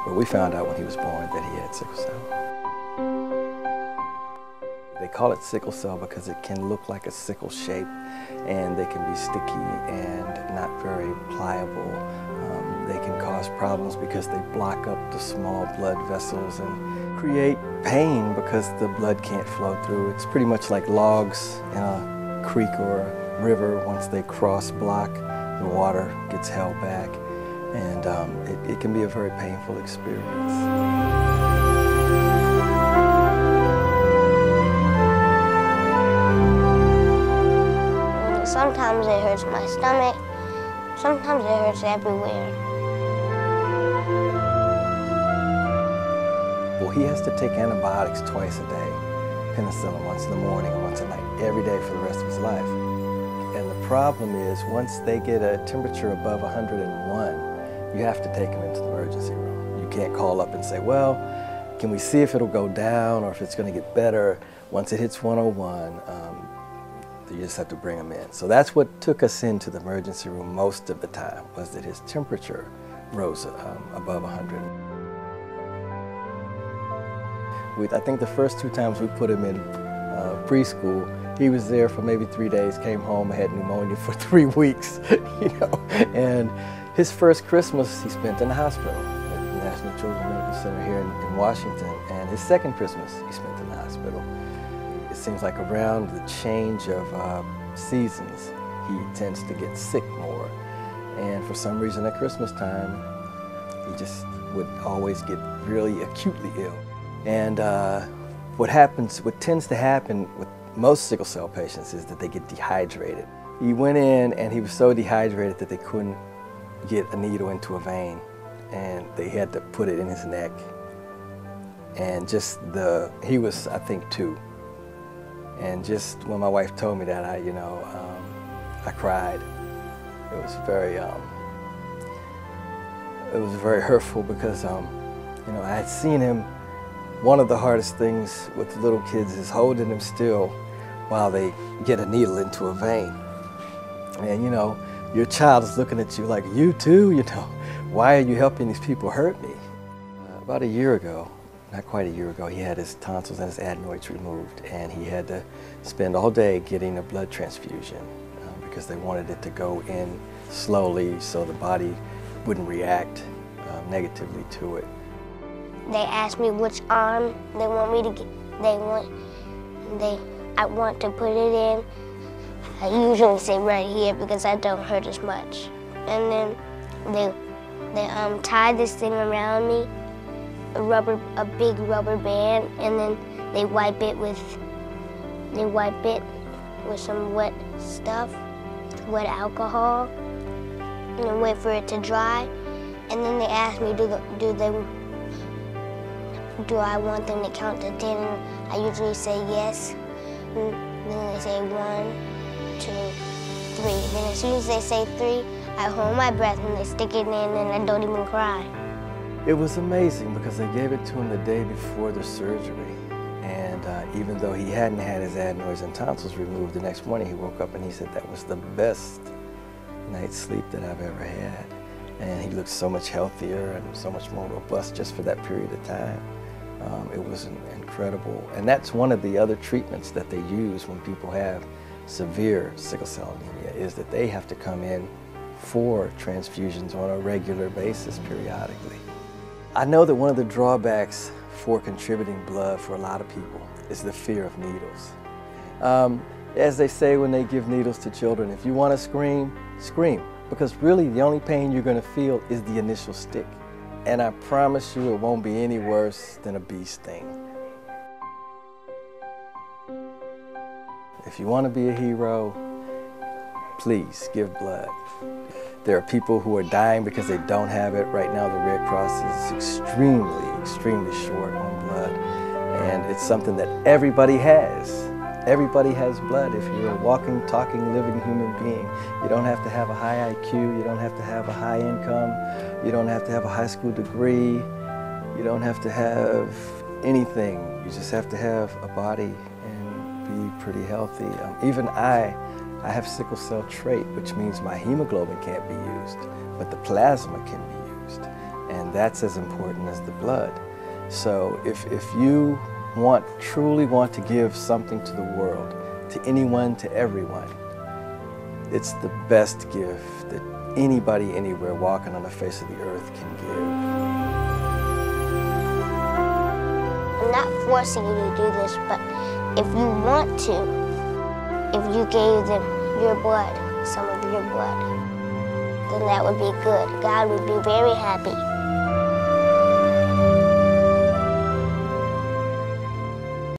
But we found out when he was born that he had sickle cell. They call it sickle cell because it can look like a sickle shape, and they can be sticky and not very pliable. They can cause problems because they block up the small blood vessels and create pain because the blood can't flow through. It's pretty much like logs in a creek or a river. Once they cross block, the water gets held back, and it can be a very painful experience. Sometimes it hurts my stomach, sometimes it hurts everywhere. Well, he has to take antibiotics twice a day, penicillin once in the morning and once at night, every day for the rest of his life. And the problem is, once they get a temperature above 101, you have to take them into the emergency room. You can't call up and say, well, can we see if it'll go down or if it's going to get better? Once it hits 101, you just have to bring him in. So that's what took us into the emergency room most of the time, was that his temperature rose above 100. I think the first 2 times we put him in preschool, he was there for maybe 3 days, came home, had pneumonia for 3 weeks, you know. And his first Christmas he spent in the hospital at the National Children's Medical Center here in Washington. And his second Christmas he spent in the hospital. It seems like around the change of seasons, he tends to get sick more. And for some reason at Christmas time, he just would always get really acutely ill. And what tends to happen with most sickle cell patients is that they get dehydrated. He went in and he was so dehydrated that they couldn't get a needle into a vein, and they had to put it in his neck. And he was, I think, 2. And just when my wife told me that, I cried. It was very hurtful because, I had seen him. One of the hardest things with little kids is holding them still while they get a needle into a vein. And your child is looking at you like, you too? Why are you helping these people hurt me? About a year ago, not quite a year ago, he had his tonsils and his adenoids removed, and he had to spend all day getting a blood transfusion because they wanted it to go in slowly so the body wouldn't react negatively to it. They asked me which arm they want me to get. I want to put it in. I usually say right here because I don't hurt as much. And then they tie this thing around me, a big rubber band, and then they wipe it with some wet stuff, wet alcohol, and then wait for it to dry. And then they asked me, do I want them to count to 10? And I usually say yes. And then they say 1, 2, 3. Then as soon as they say 3, I hold my breath and they stick it in and I don't even cry. It was amazing because they gave it to him the day before the surgery. And even though he hadn't had his adenoids and tonsils removed, the next morning he woke up and he said that was the best night's sleep that I've ever had. And he looked so much healthier and so much more robust just for that period of time. It was incredible. And that's one of the other treatments that they use when people have severe sickle cell anemia, is that they have to come in for transfusions on a regular basis periodically. I know that one of the drawbacks for contributing blood for a lot of people is the fear of needles. As they say when they give needles to children, if you want to scream, scream. Because really the only pain you're going to feel is the initial stick. And I promise you it won't be any worse than a bee sting. If you want to be a hero, please give blood. There are people who are dying because they don't have it. Right now the Red Cross is extremely short on blood. And it's something that everybody has. Everybody has blood if you're a walking, talking, living human being. You don't have to have a high IQ, you don't have to have a high income, you don't have to have a high school degree, you don't have to have anything. You just have to have a body and be pretty healthy. Even I have sickle cell trait, which means my hemoglobin can't be used, but the plasma can be used. and that's as important as the blood. So if you truly want to give something to the world, to anyone, to everyone, it's the best gift that anybody anywhere walking on the face of the earth can give. I'm not forcing you to do this, but if you want to, if you gave them your blood, some of your blood, then that would be good. God would be very happy.